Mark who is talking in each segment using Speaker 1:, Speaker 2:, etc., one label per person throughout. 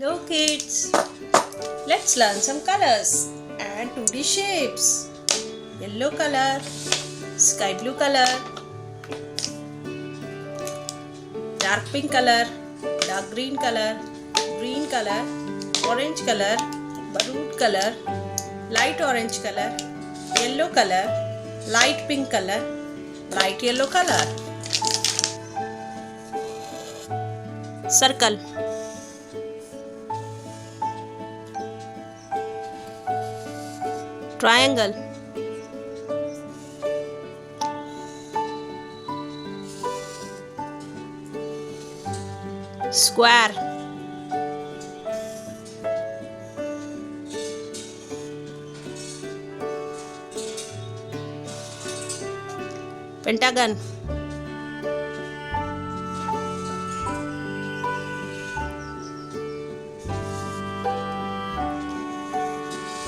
Speaker 1: Hello kids, let's learn some colors and 2D shapes. Yellow color, sky blue color, dark pink color, dark green color, orange color, maroon color, light orange color, yellow color, light pink color, light yellow color. Circle. Triangle. Square. Pentagon.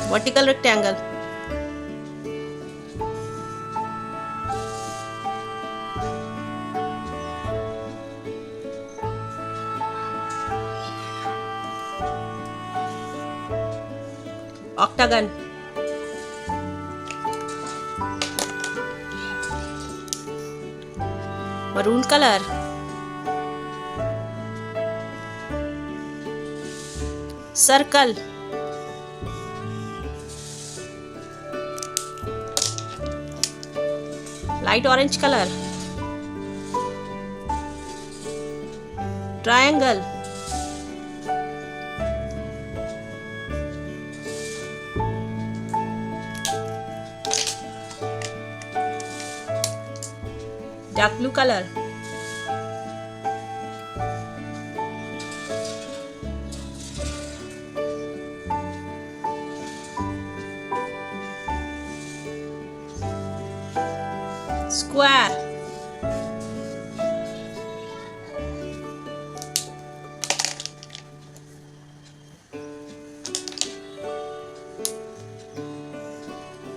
Speaker 1: Vertical rectangle. Octagon. Maroon color. Circle. Light orange color. Triangle. Dark blue color. Square.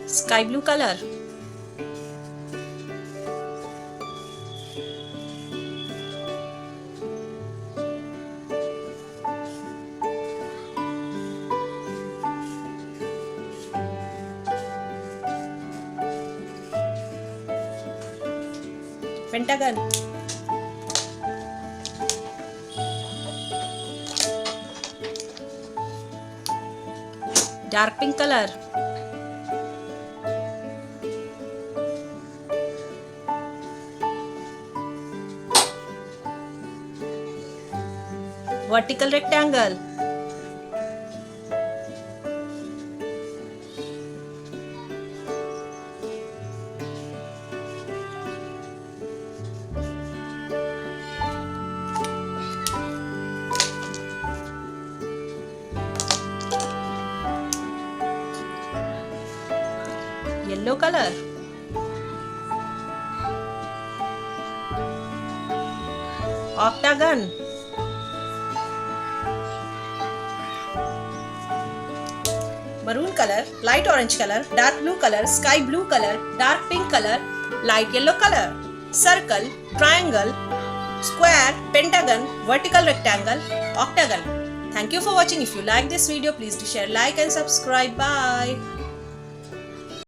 Speaker 1: Sky blue color. Pentagon. Dark pink color. Vertical rectangle. Yellow color. Octagon. Maroon color, light orange color, dark blue color, sky blue color, dark pink color, light yellow color. Circle, triangle, square, pentagon, vertical rectangle, octagon. Thank you for watching. If you like this video, please do share, like and subscribe. Bye.